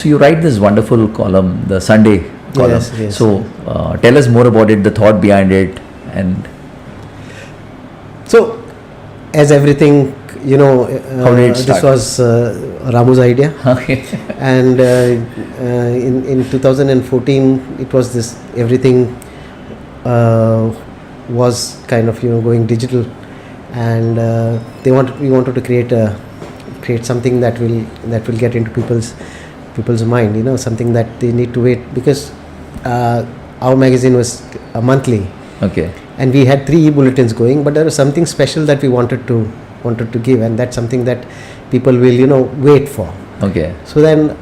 So you write this wonderful column, the Sunday column. Yes. So tell us more about it, the thought behind it, and so as everything, how did it start? this was Ramu's idea. Okay. And in 2014, it was this, everything was kind of going digital, and we wanted to create something that will get into people's mind, something that they need to wait, because our magazine was a monthly. Okay. And we had 3 bulletins going, but there was something special that we wanted to give, and that's something that people will wait for. Okay. So then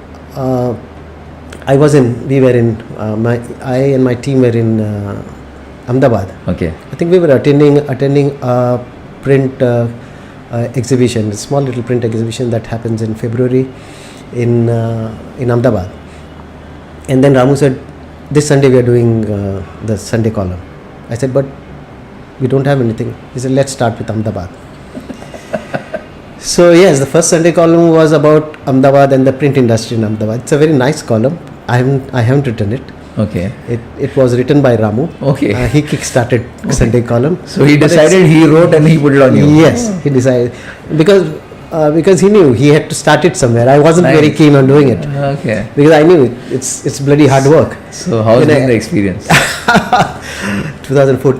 I and my team were in Ahmedabad. Okay. I think we were attending a print exhibition, a small little print exhibition that happens in February in Ahmedabad. And then Ramu said, this Sunday we are doing the Sunday column. I said, but we don't have anything. He said, let's start with Ahmedabad. So yes, the first Sunday column was about Ahmedabad and the print industry in Ahmedabad. It's a very nice column. I haven't written it. Okay. It was written by Ramu. Okay. He kick-started Sunday column. So he decided, he wrote and he put it on you. Yes, he decided, because he knew he had to start it somewhere. I wasn't very keen on doing it. Okay. Because I knew it's bloody hard work. So how's been the experience? 2004.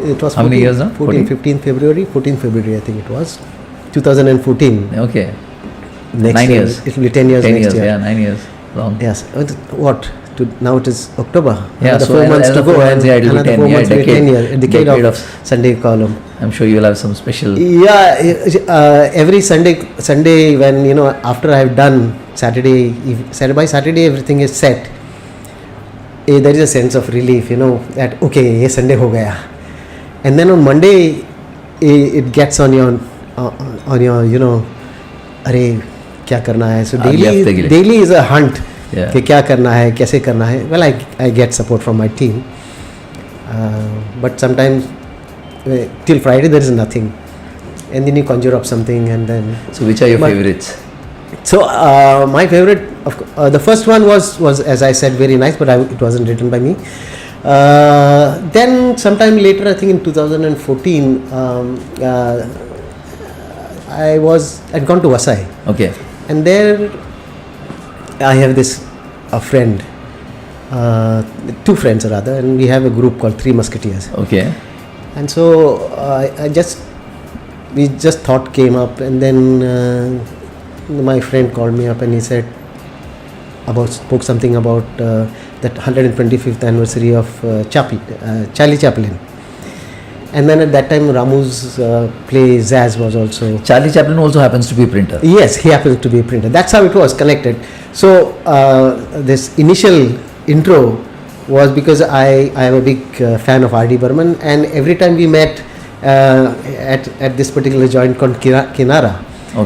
It was how many years now? 14 February I think it was. 2014. Okay. Next 9 year, years. it will be 10 years next year. Yeah, 9 years. Long. Yes. What? Now it is October. Yeah, another so 4 months to go. Months, it will be 10 years. A decade of Sunday column. I'm sure you'll have some special. Yeah, every Sunday when after I have done Saturday by Saturday everything is set. There is a sense of relief, that okay, ye Sunday ho gaya, and then on Monday it gets on your अरे क्या करना है. So daily is a hunt. Yeah. कि क्या करना है, कैसे करना है. Well, I get support from my team, but sometimes till Friday there is nothing, and then you conjure up something, and then. So which are your favorites? So my favorite, the first one was as I said very nice, but it wasn't written by me. Then sometime later, I think in 2014, I'd gone to Vasai. Okay. And there I have a friend, 2 friends rather, and we have a group called Three Musketeers. Okay. And so we just thought came up, and then my friend called me up and he said spoke something about that 125th anniversary of Charlie Chaplin. And then at that time Ramu's play Zaz was also. Charlie Chaplin also happens to be a printer. Yes, he happens to be a printer. That's how it was connected. So this initial intro was because I am a big fan of R.D. Burman, and every time we met at this particular joint called Kinara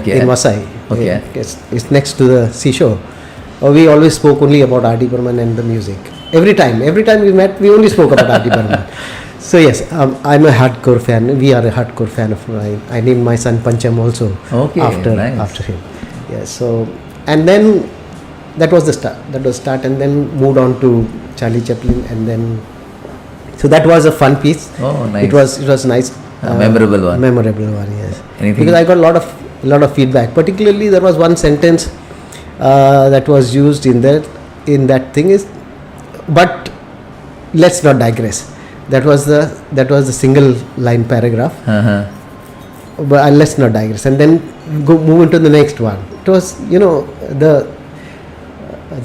in Vasai. Okay. It's next to the seashore. We always spoke only about R.D. Burman and the music. Every time we met, we only spoke about R.D. Burman. So yes, I'm a hardcore fan. We are a hardcore fan of mine. I named my son Pancham also after him. Yes. So, and then that was the start. And then moved on to Charlie Chaplin, and then so that was a fun piece. Oh, nice. It was nice. Memorable one. Yes. Anything? Because I got a lot of feedback. Particularly, there was one sentence that was used in that thing is, but let's not digress. That was the single line paragraph. But let's not digress, and then move into the next one. It was the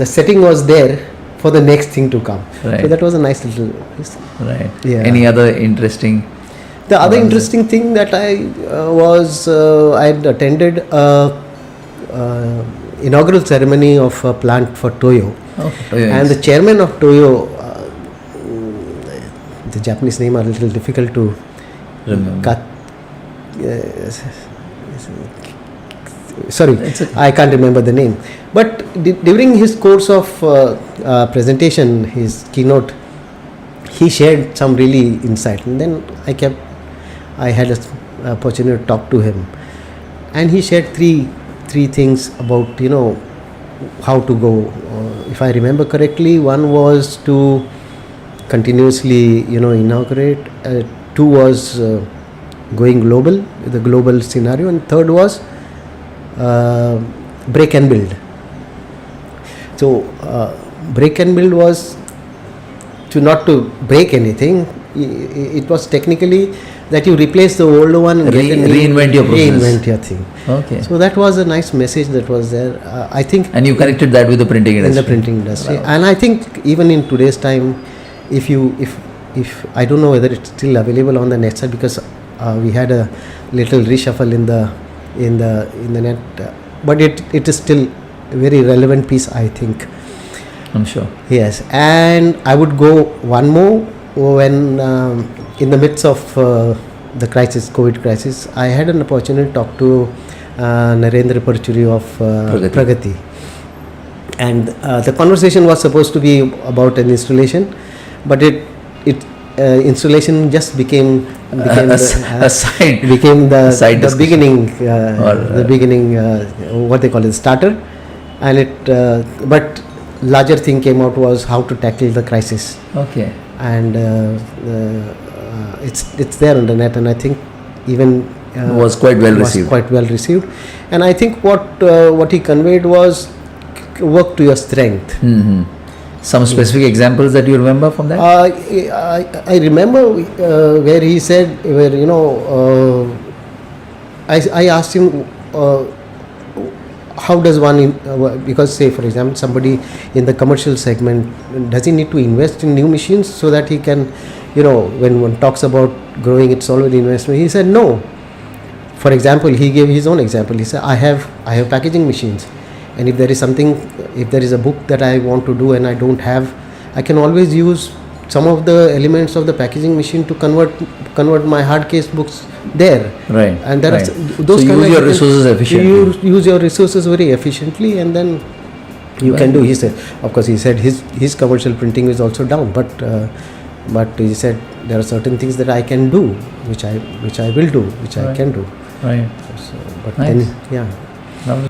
setting was there for the next thing to come. Right. So that was a nice little. Right. Yeah. Any other interesting? The other interesting thing that I had attended inaugural ceremony of a plant for Toyo. Toyo. And the chairman of Toyo, the Japanese name are a little difficult to remember. Sorry, I can't remember the name. But during his course of presentation, his keynote, he shared some really insight, and then I had an opportunity to talk to him, and he shared three things about how to go if I remember correctly, one was to continuously, inaugurate. Two was going global, the global scenario, and third was break and build. So break and build was not to break anything. It was technically that you replace the older one and reinvent your process. Reinvent your thing. Okay. So that was a nice message that was there. I think. And you connected that with the printing industry. In the printing industry, Wow. And I think even in today's time, if I don't know whether it's still available on the net side, because we had a little reshuffle in the net, but it is still a very relevant piece, I think. I'm sure. Yes, and I would go one more when in the midst of the crisis, COVID crisis, I had an opportunity to talk to Narendra Parchuri of Pragati. And the conversation was supposed to be about an installation, but installation just became a side, became the beginning, what they call it, starter, and but larger thing came out was how to tackle the crisis. Okay. And it's there on the net, and I think even was quite well received. Quite well received, and I think what he conveyed was work to your strength. Mm-hmm. Some specific examples that you remember from that? I remember where he said, I asked him how does one, because say for example somebody in the commercial segment, does he need to invest in new machines so that he can, when one talks about growing, it's already investment. He said no. For example, he gave his own example. He said, I have packaging machines, and if there is a book that I want to do and I don't have, I can always use some of the elements of the packaging machine to convert my hard case books there. Right. And there are those. So you use your resources efficiently. You use your resources very efficiently, and then you can do. He said, of course, his commercial printing is also down, but he said there are certain things that I can do, which I will do, which I can do. Right. So, but nice. then, yeah.